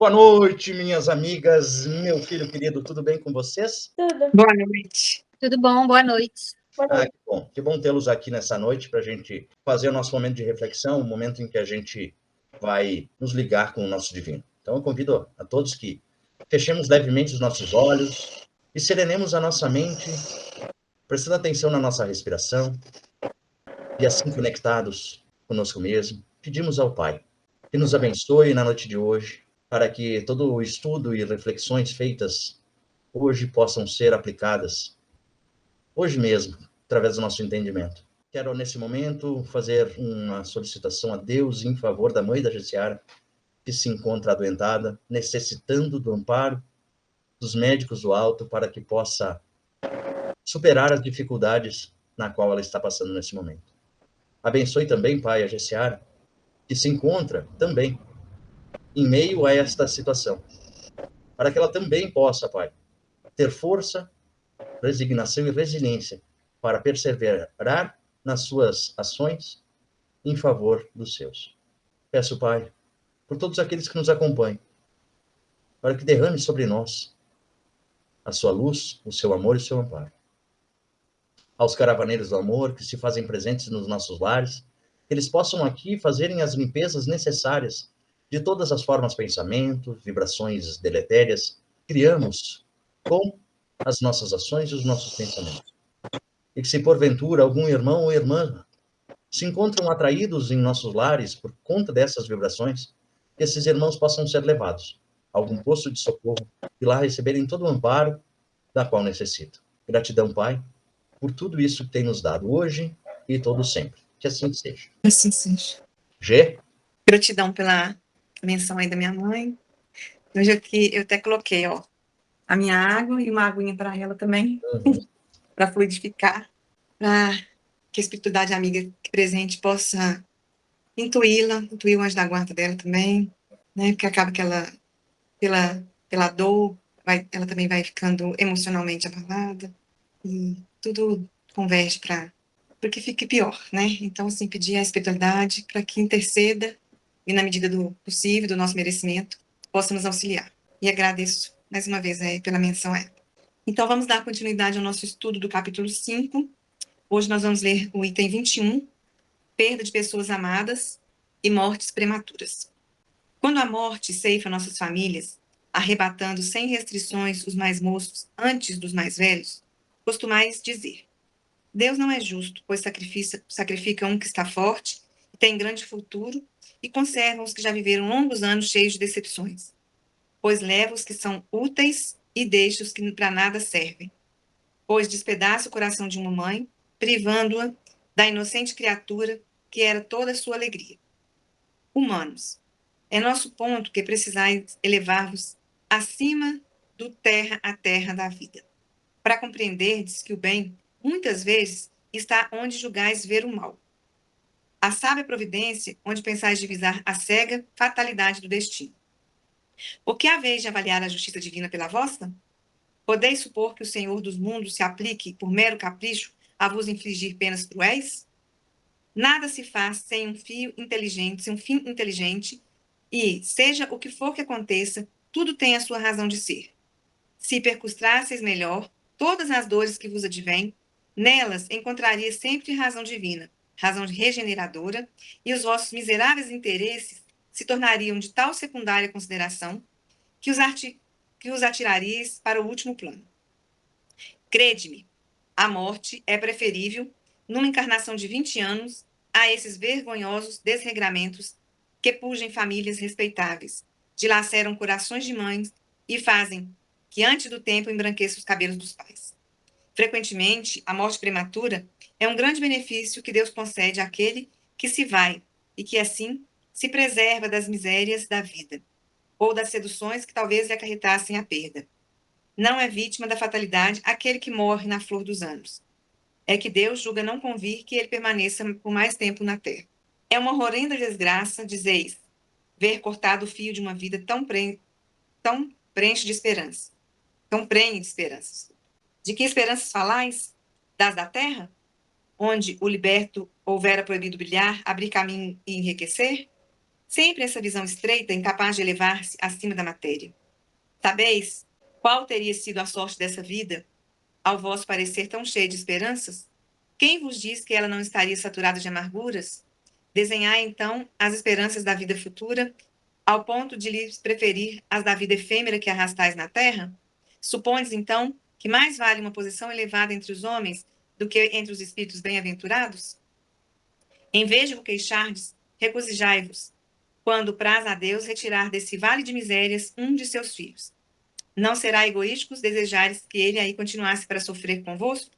Boa noite, minhas amigas, meu filho querido, tudo bem com vocês? Tudo. Boa noite. Tudo bom? Boa noite. Que bom tê-los aqui nessa noite para a gente fazer o nosso momento de reflexão, o momento em que a gente vai nos ligar com o nosso divino. Então eu convido a todos que fechemos levemente os nossos olhos e serenemos a nossa mente, prestando atenção na nossa respiração e assim conectados conosco mesmo, pedimos ao Pai que nos abençoe na noite de hoje, para que todo o estudo e reflexões feitas hoje possam ser aplicadas hoje mesmo, através do nosso entendimento. Quero, nesse momento, fazer uma solicitação a Deus em favor da mãe da Jessiara, que se encontra adoentada, necessitando do amparo dos médicos do alto para que possa superar as dificuldades na qual ela está passando nesse momento. Abençoe também, Pai, a Jessiara, que se encontra também em meio a esta situação, para que ela também possa, Pai, ter força, resignação e resiliência para perseverar nas suas ações em favor dos seus. Peço, Pai, por todos aqueles que nos acompanham, para que derrame sobre nós a sua luz, o seu amor e o seu amparo. Aos caravaneiros do amor que se fazem presentes nos nossos lares, que eles possam aqui fazerem as limpezas necessárias de todas as formas, pensamentos, vibrações deletérias, criamos com as nossas ações e os nossos pensamentos. E que se porventura algum irmão ou irmã se encontram atraídos em nossos lares por conta dessas vibrações, que esses irmãos possam ser levados a algum posto de socorro e lá receberem todo o amparo da qual necessitam. Gratidão, Pai, por tudo isso que tem nos dado hoje e todo sempre. Que assim seja. Assim seja. G? Gratidão pela menção aí da minha mãe. Hoje aqui eu até coloquei, ó, a minha água e uma aguinha para ela também, para fluidificar, para que a espiritualidade amiga presente possa intuir o anjo da guarda dela também, né? Porque acaba que ela, pela dor, ela também vai ficando emocionalmente abalada e tudo converge para que fique pior, né? Então, assim, pedir à espiritualidade para que interceda e, na medida do possível, do nosso merecimento, possa nos auxiliar. E agradeço mais uma vez pela menção a ela. Então, vamos dar continuidade ao nosso estudo do capítulo 5. Hoje nós vamos ler o item 21, perda de pessoas amadas e mortes prematuras. Quando a morte ceifa nossas famílias, arrebatando sem restrições os mais moços antes dos mais velhos, costumais dizer: Deus não é justo, pois sacrifica um que está forte e tem grande futuro e conserva os que já viveram longos anos cheios de decepções, pois leva os que são úteis e deixa os que para nada servem, pois despedaça o coração de uma mãe, privando-a da inocente criatura que era toda a sua alegria. Humanos, é nosso ponto que precisais elevar-vos acima do terra a terra da vida, para compreenderdes que o bem, muitas vezes, está onde julgais ver o mal. A sábia providência, onde pensais divisar a cega fatalidade do destino. O que haveis de avaliar a justiça divina pela vossa? Podeis supor que o Senhor dos mundos se aplique, por mero capricho, a vos infligir penas cruéis? Nada se faz sem um fim inteligente, e, seja o que for que aconteça, tudo tem a sua razão de ser. Se percustrasseis melhor todas as dores que vos advêm, nelas encontraria sempre razão divina, razão regeneradora, e os vossos miseráveis interesses se tornariam de tal secundária consideração que os atirarias para o último plano. Crede-me, a morte é preferível, numa encarnação de 20 anos, a esses vergonhosos desregramentos que pugem famílias respeitáveis, dilaceram corações de mães e fazem que antes do tempo embranqueça os cabelos dos pais. Frequentemente, a morte prematura é um grande benefício que Deus concede àquele que se vai e que, assim, se preserva das misérias da vida ou das seduções que talvez lhe acarretassem a perda. Não é vítima da fatalidade aquele que morre na flor dos anos. É que Deus julga não convir que ele permaneça por mais tempo na terra. É uma horrenda desgraça, dizeis, ver cortado o fio de uma vida tão prenhe de esperança. Tão prenhe de esperanças. De que esperanças falais? Das da terra? Onde o liberto houvera proibido brilhar, abrir caminho e enriquecer? Sempre essa visão estreita, incapaz de elevar-se acima da matéria. Sabeis qual teria sido a sorte dessa vida, ao vosso parecer tão cheia de esperanças? Quem vos diz que ela não estaria saturada de amarguras? Desenhai, então, as esperanças da vida futura, ao ponto de lhes preferir as da vida efêmera que arrastais na terra? Supondes, então, que mais vale uma posição elevada entre os homens do que entre os espíritos bem-aventurados? Em vez de vos queixardes, regozijai-vos, quando praz a Deus retirar desse vale de misérias um de seus filhos. Não será egoístico desejares que ele aí continuasse para sofrer convosco?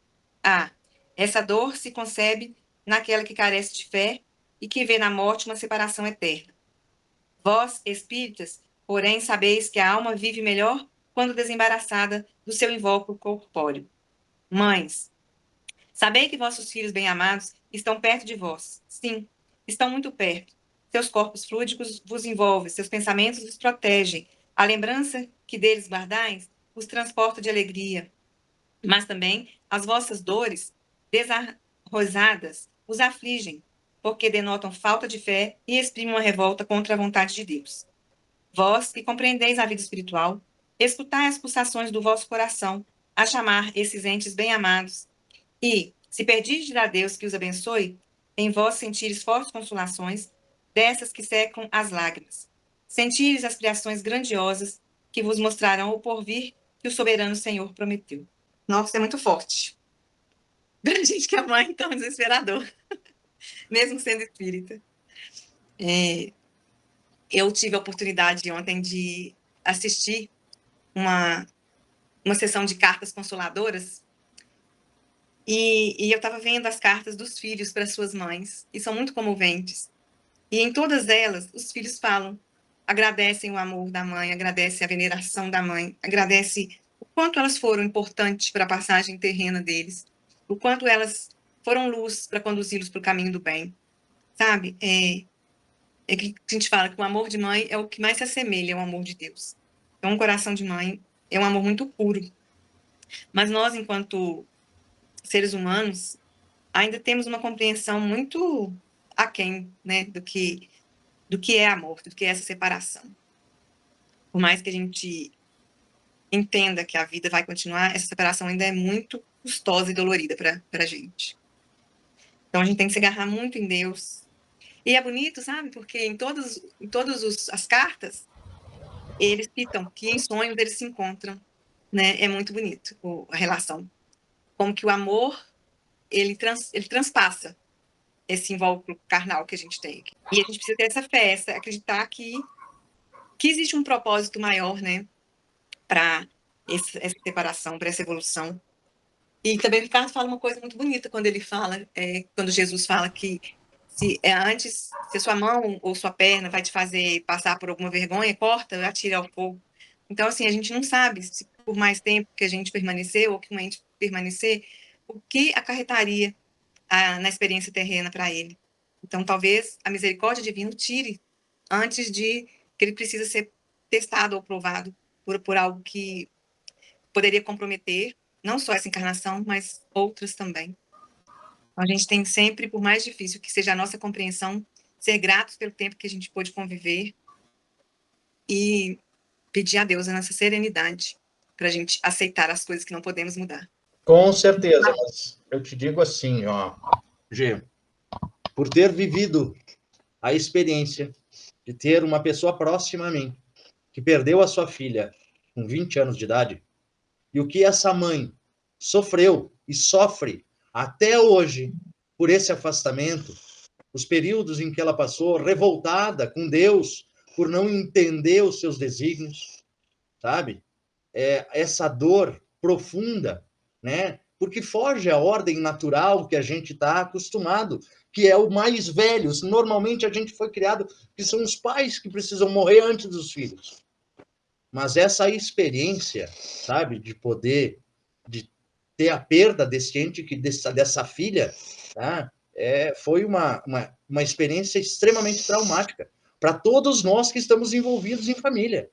Ah, essa dor se concebe naquela que carece de fé e que vê na morte uma separação eterna. Vós, espíritas, porém, sabeis que a alma vive melhor quando desembaraçada do seu invólucro corpóreo. Mães, sabei que vossos filhos bem-amados estão perto de vós. Sim, estão muito perto. Seus corpos fluídicos vos envolvem, seus pensamentos vos protegem. A lembrança que deles guardais os transporta de alegria. Mas também as vossas dores desarrosadas os afligem, porque denotam falta de fé e exprimem uma revolta contra a vontade de Deus. Vós, que compreendeis a vida espiritual, escutai as pulsações do vosso coração a chamar esses entes bem-amados e, se perdirdes a Deus que os abençoe, em vós sentires fortes consolações, dessas que secam as lágrimas. Sentires as criações grandiosas que vos mostrarão o porvir que o soberano Senhor prometeu. Nossa, é muito forte. Pra gente que é mãe, então, é desesperador, mesmo sendo espírita. Eu tive a oportunidade ontem de assistir uma sessão de cartas consoladoras e eu estava vendo as cartas dos filhos para suas mães, e são muito comoventes. E em todas elas, os filhos falam, agradecem o amor da mãe, agradecem a veneração da mãe, agradecem o quanto elas foram importantes para a passagem terrena deles, o quanto elas foram luz para conduzi-los para o caminho do bem, sabe? É que a gente fala que o amor de mãe é o que mais se assemelha ao amor de Deus. Então, um coração de mãe é um amor muito puro. Mas nós, enquanto seres humanos, ainda temos uma compreensão muito aquém, né, do que é amor, do que é essa separação. Por mais que a gente entenda que a vida vai continuar, essa separação ainda é muito custosa e dolorida para a gente. Então, a gente tem que se agarrar muito em Deus. E é bonito, sabe? Porque em todas as cartas, eles citam que em sonhos eles se encontram, né? É muito bonito a relação. Como que o amor, ele transpassa esse invólucro carnal que a gente tem. E a gente precisa ter essa fé, acreditar que existe um propósito maior, né? Para essa separação, para essa evolução. E também o Ricardo fala uma coisa muito bonita quando ele fala, quando Jesus fala que se a sua mão ou sua perna vai te fazer passar por alguma vergonha, corta, atire ao fogo. Então, assim, a gente não sabe se por mais tempo que a gente permanecer ou que um ente permanecer, o que acarretaria na experiência terrena para ele. Então, talvez a misericórdia divina tire antes de que ele precisa ser testado ou provado por algo que poderia comprometer não só essa encarnação, mas outras também. A gente tem sempre, por mais difícil que seja a nossa compreensão, ser gratos pelo tempo que a gente pôde conviver e pedir a Deus a nossa serenidade para a gente aceitar as coisas que não podemos mudar. Com certeza, mas eu te digo assim, ó, G, por ter vivido a experiência de ter uma pessoa próxima a mim que perdeu a sua filha com 20 anos de idade, e o que essa mãe sofreu e sofre até hoje por esse afastamento, os períodos em que ela passou revoltada com Deus por não entender os seus desígnios, sabe? Essa dor profunda, né? Porque foge à ordem natural que a gente está acostumado, que é o mais velho. Normalmente a gente foi criado que são os pais que precisam morrer antes dos filhos. Mas essa experiência, sabe, de poder, de ter a perda desse ente, dessa filha, tá? Foi uma experiência extremamente traumática para todos nós que estamos envolvidos em família.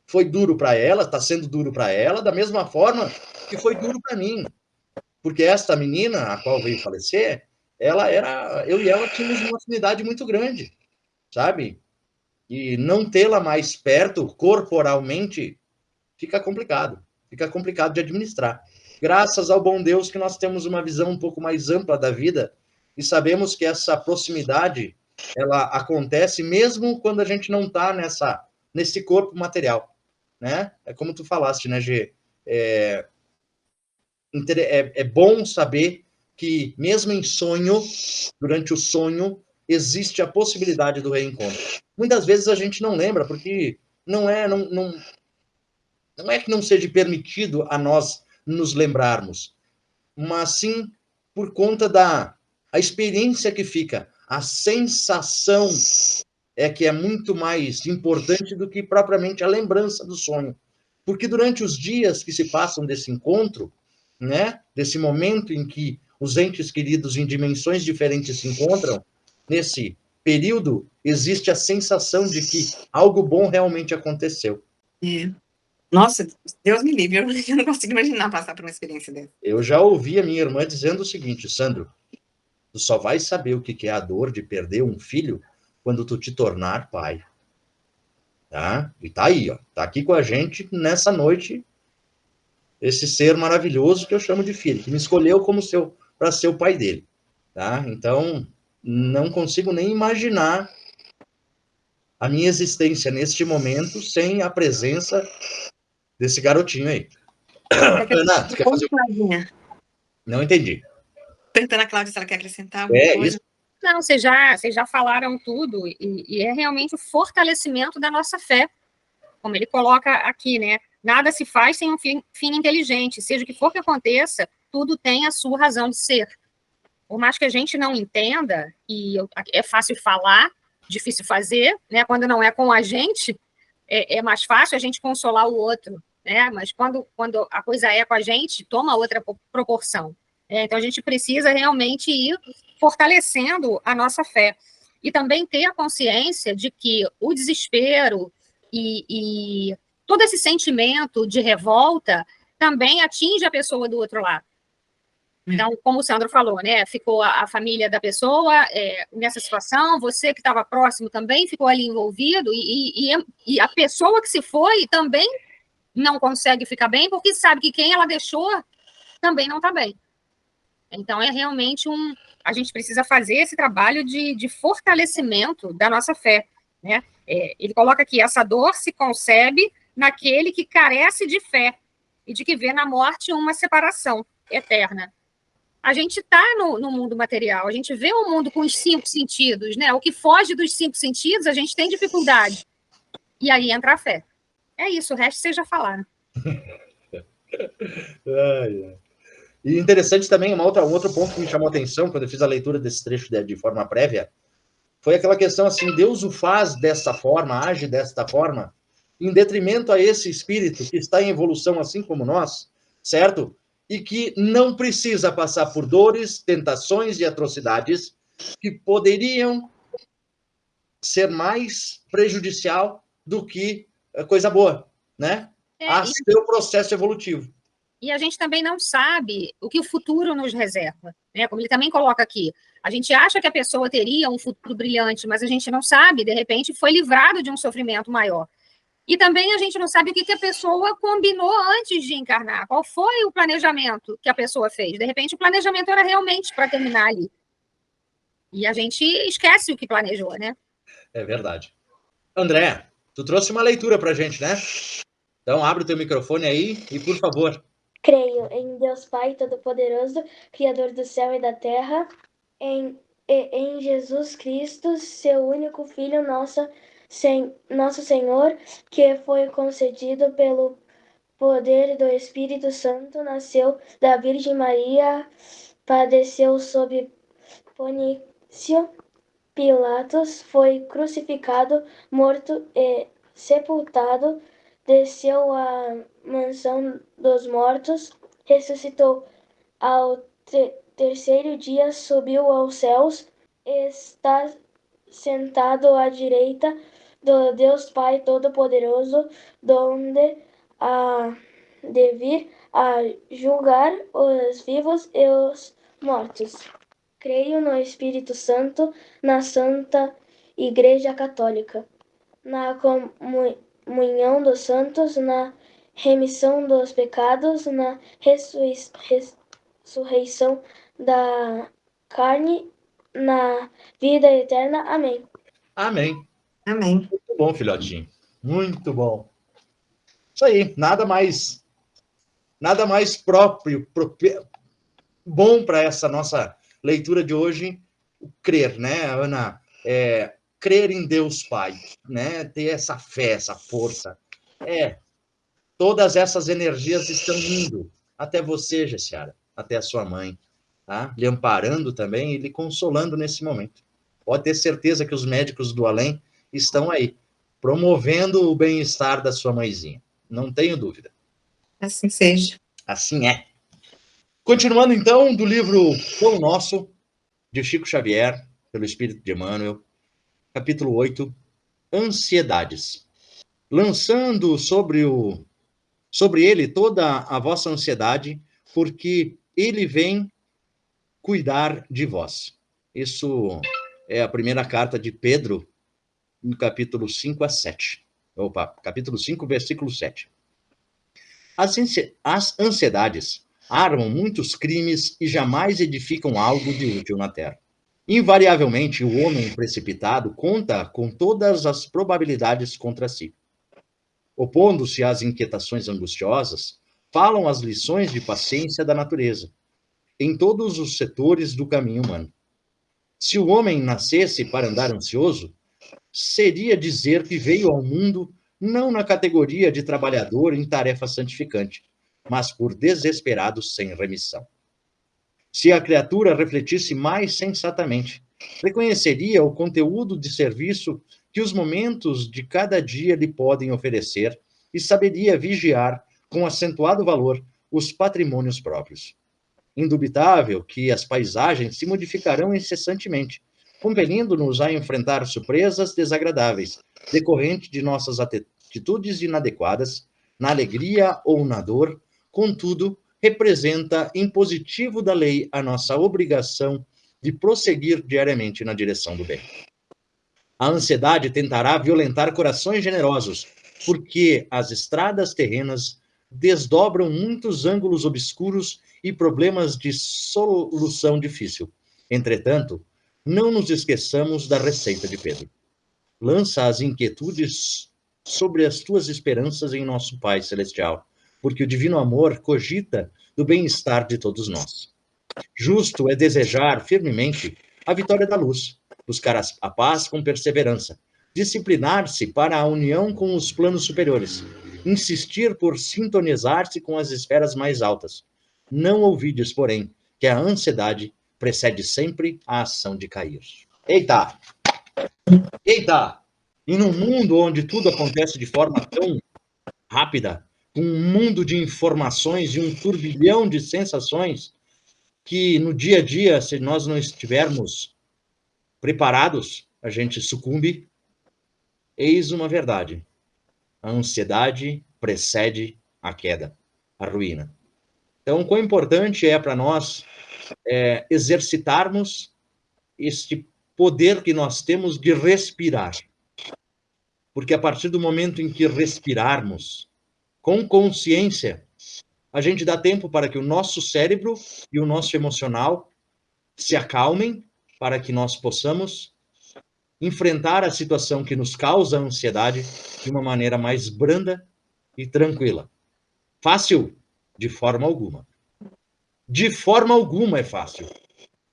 Foi duro para ela, está sendo duro para ela, da mesma forma que foi duro para mim. Porque esta menina, a qual veio falecer, eu e ela tínhamos uma afinidade muito grande, sabe? E não tê-la mais perto, corporalmente, fica complicado de administrar. Graças ao bom Deus que nós temos uma visão um pouco mais ampla da vida e sabemos que essa proximidade, ela acontece mesmo quando a gente não está nesse corpo material, né? É como tu falaste, né, Gê? É bom saber que mesmo em sonho, durante o sonho, existe a possibilidade do reencontro. Muitas vezes a gente não lembra, porque não é que não seja permitido a nós nos lembrarmos, mas sim por conta a experiência que fica, a sensação é que é muito mais importante do que propriamente a lembrança do sonho. Porque durante os dias que se passam desse encontro, né, desse momento em que os entes queridos em dimensões diferentes se encontram, nesse período, existe a sensação de que algo bom realmente aconteceu. Nossa, Deus me livre, eu não consigo imaginar passar por uma experiência dessa. Eu já ouvi a minha irmã dizendo o seguinte: Sandro, tu só vai saber o que é a dor de perder um filho quando tu te tornar pai. Tá? E tá aí, ó, tá aqui com a gente nessa noite, esse ser maravilhoso que eu chamo de filho, que me escolheu como para ser o pai dele. Tá? Então, não consigo nem imaginar a minha existência neste momento sem a presença desse garotinho aí. Ana, tu quer fazer... Não entendi. Perguntando a Cláudia se ela quer acrescentar alguma coisa. Isso? Não, vocês já falaram tudo, e é realmente o fortalecimento da nossa fé, como ele coloca aqui, né? Nada se faz sem um fim inteligente, seja o que for que aconteça, tudo tem a sua razão de ser. Por mais que a gente não entenda, e é fácil falar, difícil fazer, né? Quando não é com a gente, é mais fácil a gente consolar o outro, né? Mas quando a coisa é com a gente, toma outra proporção. Então, a gente precisa realmente ir fortalecendo a nossa fé. E também ter a consciência de que o desespero e todo esse sentimento de revolta também atinge a pessoa do outro lado. Então, como o Sandro falou, né, ficou a família da pessoa nessa situação, você que estava próximo também ficou ali envolvido, e a pessoa que se foi também não consegue ficar bem, porque sabe que quem ela deixou também não está bem. Então, é realmente a gente precisa fazer esse trabalho de fortalecimento da nossa fé, né? Ele coloca aqui, essa dor se concebe naquele que carece de fé e de que vê na morte uma separação eterna. A gente está no mundo material, a gente vê o mundo com os 5 sentidos, né? O que foge dos 5 sentidos, a gente tem dificuldade. E aí entra a fé. É isso, o resto vocês já falaram. E interessante também, um outro ponto que me chamou a atenção quando eu fiz a leitura desse trecho de forma prévia, foi aquela questão assim, Deus o faz dessa forma, age desta forma, em detrimento a esse espírito que está em evolução assim como nós, certo? E que não precisa passar por dores, tentações e atrocidades que poderiam ser mais prejudicial do que coisa boa, né? A seu processo evolutivo. E a gente também não sabe o que o futuro nos reserva, né? Como ele também coloca aqui, a gente acha que a pessoa teria um futuro brilhante, mas a gente não sabe, de repente foi livrado de um sofrimento maior. E também a gente não sabe o que a pessoa combinou antes de encarnar, qual foi o planejamento que a pessoa fez. De repente o planejamento era realmente para terminar ali. E a gente esquece o que planejou, né? É verdade. André, tu trouxe uma leitura para a gente, né? Então abre o teu microfone aí e, por favor. Creio em Deus Pai Todo-Poderoso, Criador do céu e da terra, em Jesus Cristo, seu único Filho, nosso Senhor, que foi concedido pelo poder do Espírito Santo, nasceu da Virgem Maria, padeceu sob Pôncio Pilatos, foi crucificado, morto e sepultado, desceu à mansão dos mortos, ressuscitou ao terceiro dia, subiu aos céus, está sentado à direita do Deus Pai Todo-Poderoso, donde há de vir a julgar os vivos e os mortos. Creio no Espírito Santo, na Santa Igreja Católica, na comunhão dos santos, na remissão dos pecados, na ressurreição da carne, na vida eterna. Amém. Amém. Amém. Muito bom, filhotinho. Muito bom. Isso aí, nada mais próprio, bom para essa nossa leitura de hoje, crer, né, Ana? Crer em Deus Pai, né? Ter essa fé, essa força. Todas essas energias estão indo até você, Gessiara, até a sua mãe, tá? Lhe amparando também e lhe consolando nesse momento. Pode ter certeza que os médicos do além estão aí, promovendo o bem-estar da sua mãezinha. Não tenho dúvida. Assim seja. Assim é. Continuando, então, do livro Pão Nosso, de Chico Xavier, pelo Espírito de Emmanuel, capítulo 8, Ansiedades. Lançando sobre ele toda a vossa ansiedade, porque ele vem cuidar de vós. Isso é a primeira carta de Pedro, no capítulo 5 a 7. Capítulo 5, versículo 7. As ansiedades armam muitos crimes e jamais edificam algo de útil na terra. Invariavelmente, o homem precipitado conta com todas as probabilidades contra si. Opondo-se às inquietações angustiosas, falam as lições de paciência da natureza, em todos os setores do caminho humano. Se o homem nascesse para andar ansioso, seria dizer que veio ao mundo não na categoria de trabalhador em tarefa santificante, mas por desesperado sem remissão. Se a criatura refletisse mais sensatamente, reconheceria o conteúdo de serviço que os momentos de cada dia lhe podem oferecer e saberia vigiar com acentuado valor os patrimônios próprios. Indubitável que as paisagens se modificarão incessantemente, compelindo-nos a enfrentar surpresas desagradáveis, decorrente de nossas atitudes inadequadas, na alegria ou na dor, contudo, representa impositivo da lei a nossa obrigação de prosseguir diariamente na direção do bem. A ansiedade tentará violentar corações generosos, porque as estradas terrenas desdobram muitos ângulos obscuros e problemas de solução difícil. Entretanto, não nos esqueçamos da receita de Pedro. Lança as inquietudes sobre as tuas esperanças em nosso Pai Celestial, porque o divino amor cogita do bem-estar de todos nós. Justo é desejar firmemente a vitória da luz, buscar a paz com perseverança, disciplinar-se para a união com os planos superiores, insistir por sintonizar-se com as esferas mais altas. Não ouvides, porém, que a ansiedade precede sempre a ação de cair. Eita! Eita! E num mundo onde tudo acontece de forma tão rápida, com um mundo de informações e um turbilhão de sensações, que no dia a dia, se nós não estivermos preparados, a gente sucumbe. Eis uma verdade: a ansiedade precede a queda, a ruína. Então, quão importante é para nós exercitarmos este poder que nós temos de respirar. Porque a partir do momento em que respirarmos com consciência, a gente dá tempo para que o nosso cérebro e o nosso emocional se acalmem, para que nós possamos enfrentar a situação que nos causa ansiedade de uma maneira mais branda e tranquila. Fácil? De forma alguma. De forma alguma é fácil,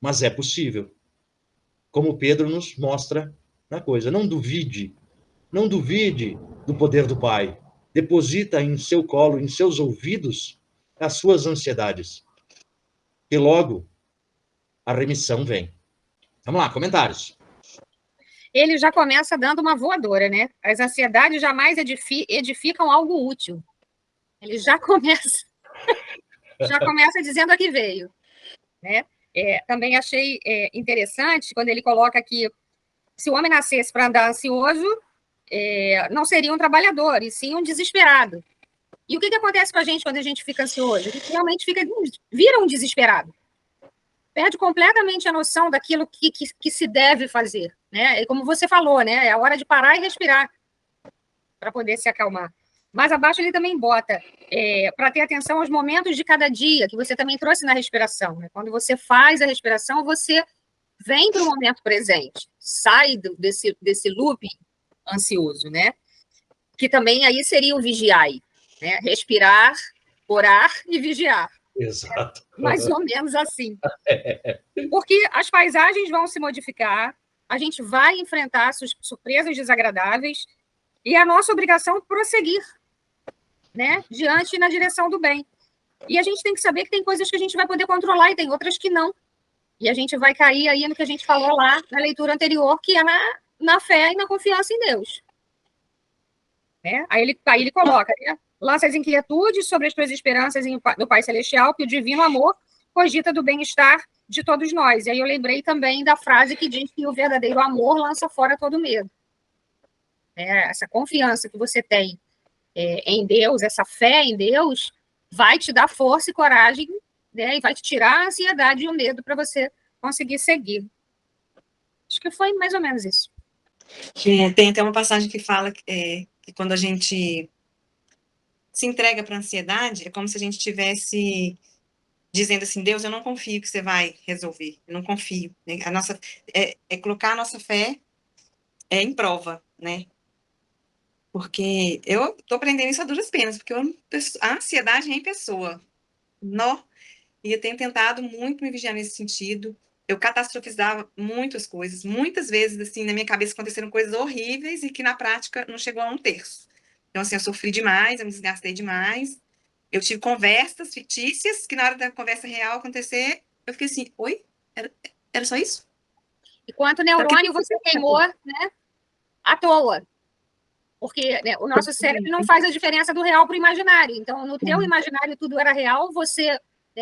mas é possível. Como Pedro nos mostra na coisa. Não duvide do poder do Pai. Deposita em seu colo, em seus ouvidos, as suas ansiedades. E logo a remissão vem. Vamos lá, comentários. Ele já começa dando uma voadora, né? As ansiedades jamais edificam algo útil. Ele já começa dizendo a que veio, né? Também achei interessante quando ele coloca que se o homem nascesse para andar ansioso, não seria um trabalhador, e sim um desesperado. E o que acontece com a gente quando a gente fica ansioso? A gente realmente vira um desesperado. Perde completamente a noção daquilo que se deve fazer, né? E como você falou, né? É a hora de parar e respirar. para poder se acalmar. Mais abaixo ele também bota para ter atenção aos momentos de cada dia, que você também trouxe na respiração. Né? Quando você faz a respiração, você vem para o momento presente, sai desse loop ansioso, né? Que também aí seria o vigiai, né? Respirar, orar e vigiar. Exato. Mais ou menos assim. Porque as paisagens vão se modificar, a gente vai enfrentar surpresas desagradáveis e a nossa obrigação é prosseguir, né? Diante e na direção do bem. E a gente tem que saber que tem coisas que a gente vai poder controlar e tem outras que não. E a gente vai cair aí no que a gente falou lá na leitura anterior, que é na fé e na confiança em Deus. Né? Aí ele coloca, né? Lança as inquietudes sobre as tuas esperanças no Pai Celestial, que o divino amor cogita do bem-estar de todos nós. E aí eu lembrei também da frase que diz que o verdadeiro amor lança fora todo medo. Essa confiança que você tem em Deus, essa fé em Deus, vai te dar força e coragem, né? E vai te tirar a ansiedade e o medo para você conseguir seguir. Acho que foi mais ou menos isso. Tem até uma passagem que fala que quando a gente se entrega para a ansiedade, é como se a gente estivesse dizendo assim, Deus, eu não confio que você vai resolver, eu não confio. Né? Colocar a nossa fé em prova, né? Porque eu estou aprendendo isso a duras penas, porque a ansiedade é em pessoa. E eu tenho tentado muito me vigiar nesse sentido. Eu catastrofizava muitas coisas, muitas vezes, assim, na minha cabeça aconteceram coisas horríveis e que na prática não chegou a 1/3. Então, assim, eu sofri demais, eu me desgastei demais. Eu tive conversas fictícias que na hora da conversa real acontecer, eu fiquei assim, oi? Era só isso? E quanto neurônio você queimou, né? À toa. Porque né, o nosso cérebro não faz a diferença do real para o imaginário. Então, no teu imaginário tudo era real, você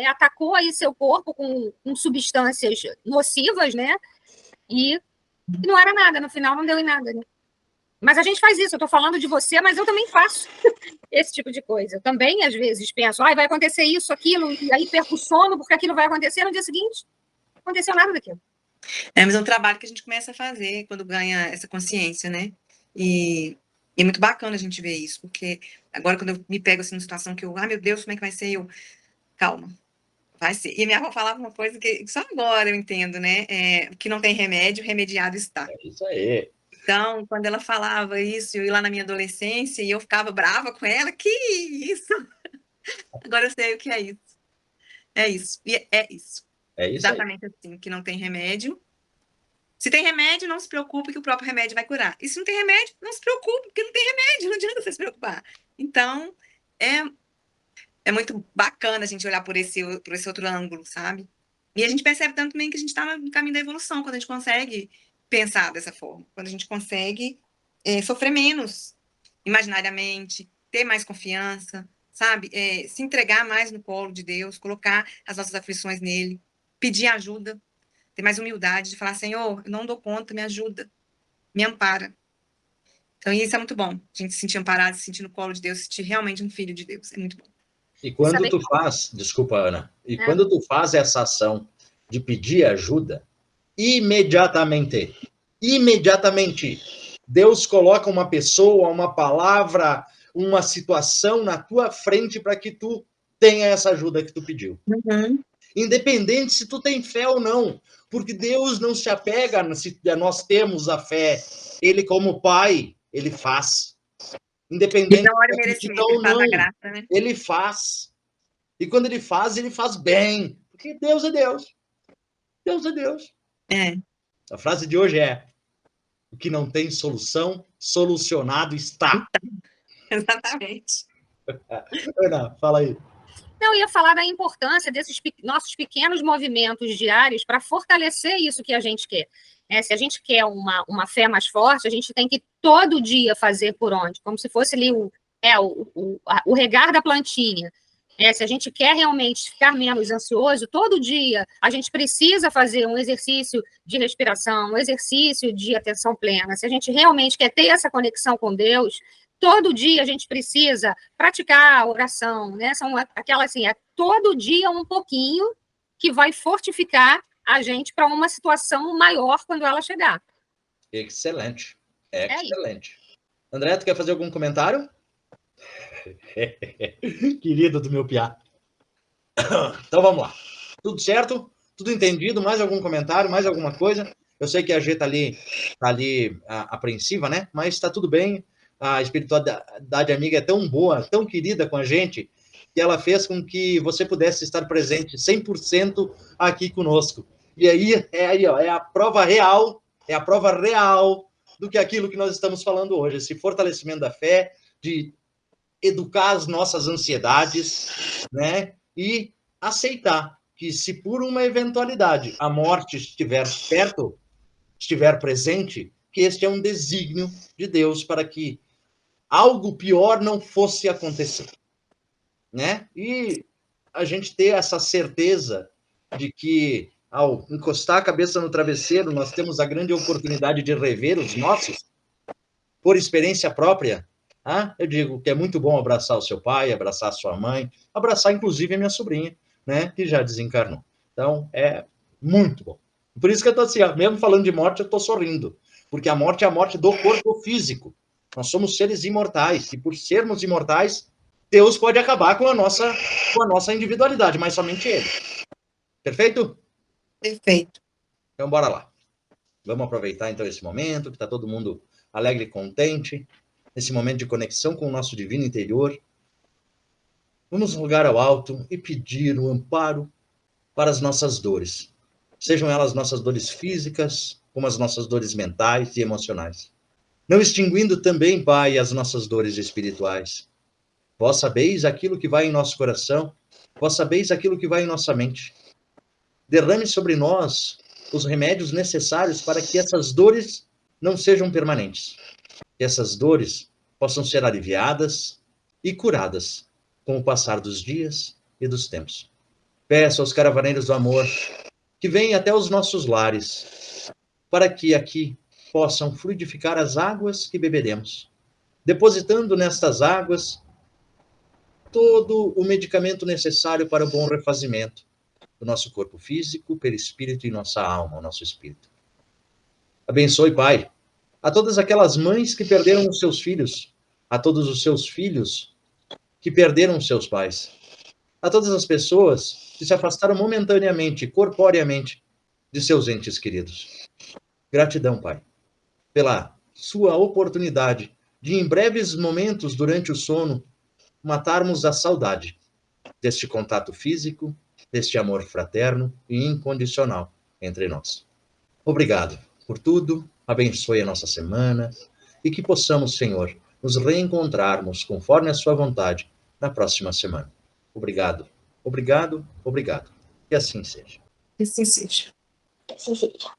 atacou aí seu corpo com substâncias nocivas, né? E não era nada, no final não deu em nada, né? Mas a gente faz isso, eu estou falando de você, mas eu também faço esse tipo de coisa. Eu também, às vezes, penso, vai acontecer isso, aquilo, e aí perco o sono, porque aquilo vai acontecer no dia seguinte. Não aconteceu nada daquilo. Mas é um trabalho que a gente começa a fazer quando ganha essa consciência, né? E é muito bacana a gente ver isso, porque agora quando eu me pego assim numa situação que meu Deus, como é que vai ser? Calma, vai ser. E minha avó falava uma coisa que só agora eu entendo, né? Que não tem remédio, remediado está. É isso aí. Então, quando ela falava isso, eu ia lá na minha adolescência e eu ficava brava com ela, que isso? Agora eu sei o que é isso. É isso. E é isso. É isso exatamente aí. Assim, que não tem remédio. Se tem remédio, não se preocupe que o próprio remédio vai curar. E se não tem remédio, não se preocupe, porque não tem remédio, não adianta você se preocupar. Então, é muito bacana a gente olhar por esse outro ângulo, sabe? E a gente percebe também que a gente está no caminho da evolução, quando a gente consegue pensar dessa forma, quando a gente consegue sofrer menos imaginariamente, ter mais confiança, sabe? Se entregar mais no colo de Deus, colocar as nossas aflições nele, pedir ajuda, ter mais humildade de falar, Senhor, eu não dou conta, me ajuda, me ampara. Então, isso é muito bom, a gente se sentir amparado, se sentir no colo de Deus, se sentir realmente um filho de Deus, é muito bom. E quando tu faz, desculpa, Ana, quando tu faz essa ação de pedir ajuda, imediatamente, Deus coloca uma pessoa, uma palavra, uma situação na tua frente para que tu tenha essa ajuda que tu pediu. Uhum. Independente se tu tem fé ou não, porque Deus não se apega se nós temos a fé. Ele, como pai, ele faz. Independente se ele ou não, graça, né? Ele faz. E quando ele faz bem. Porque Deus é Deus. Deus é Deus. A frase de hoje é: o que não tem solução, solucionado está. Exatamente. Ana, fala aí. Não, eu ia falar da importância desses nossos pequenos movimentos diários para fortalecer isso que a gente quer. Se a gente quer uma fé mais forte, a gente tem que todo dia fazer por onde? Como se fosse ali o regar da plantinha. Se a gente quer realmente ficar menos ansioso, todo dia a gente precisa fazer um exercício de respiração, um exercício de atenção plena. Se a gente realmente quer ter essa conexão com Deus, todo dia a gente precisa praticar a oração, né? São aquelas assim, todo dia um pouquinho que vai fortificar a gente para uma situação maior quando ela chegar. Excelente. Excelente. André, tu quer fazer algum comentário? Querido do meu piá. Então vamos lá. Tudo certo? Tudo entendido? Mais algum comentário? Mais alguma coisa? Eu sei que a G tá ali apreensiva, né? Mas está tudo bem. A espiritualidade amiga é tão boa, tão querida com a gente, que ela fez com que você pudesse estar presente 100% aqui conosco. E aí, ó, é a prova real do que aquilo que nós estamos falando hoje, esse fortalecimento da fé, de educar as nossas ansiedades, né? E aceitar que se por uma eventualidade a morte estiver perto, estiver presente, que este é um desígnio de Deus para que algo pior não fosse acontecer, né? E a gente ter essa certeza de que ao encostar a cabeça no travesseiro, nós temos a grande oportunidade de rever os nossos, por experiência própria. Eu digo que é muito bom abraçar o seu pai, abraçar a sua mãe, abraçar inclusive a minha sobrinha, né, que já desencarnou. Então, é muito bom. Por isso que eu estou assim, mesmo falando de morte, eu estou sorrindo, porque a morte é a morte do corpo físico. Nós somos seres imortais, e por sermos imortais, Deus pode acabar com a nossa individualidade, mas somente Ele. Perfeito? Perfeito. Então, bora lá. Vamos aproveitar, então, esse momento, que está todo mundo alegre e contente, nesse momento de conexão com o nosso divino interior. Vamos rogar ao alto e pedir o amparo para as nossas dores. Sejam elas nossas dores físicas, como as nossas dores mentais e emocionais. Não extinguindo também, Pai, as nossas dores espirituais. Vós sabeis aquilo que vai em nosso coração, vós sabeis aquilo que vai em nossa mente. Derrame sobre nós os remédios necessários para que essas dores não sejam permanentes. Que essas dores possam ser aliviadas e curadas com o passar dos dias e dos tempos. Peço aos caravaneiros do amor que venham até os nossos lares, para que aqui possam fluidificar as águas que beberemos, depositando nestas águas todo o medicamento necessário para o bom refazimento do nosso corpo físico, perispírito e nossa alma, o nosso espírito. Abençoe, Pai, a todas aquelas mães que perderam os seus filhos, a todos os seus filhos que perderam os seus pais, a todas as pessoas que se afastaram momentaneamente, corporeamente, de seus entes queridos. Gratidão, Pai, pela sua oportunidade de, em breves momentos durante o sono, matarmos a saudade deste contato físico, deste amor fraterno e incondicional entre nós. Obrigado por tudo, abençoe a nossa semana e que possamos, Senhor, nos reencontrarmos conforme a sua vontade na próxima semana. Obrigado, obrigado, obrigado. Que assim seja. Que assim seja. Que assim seja.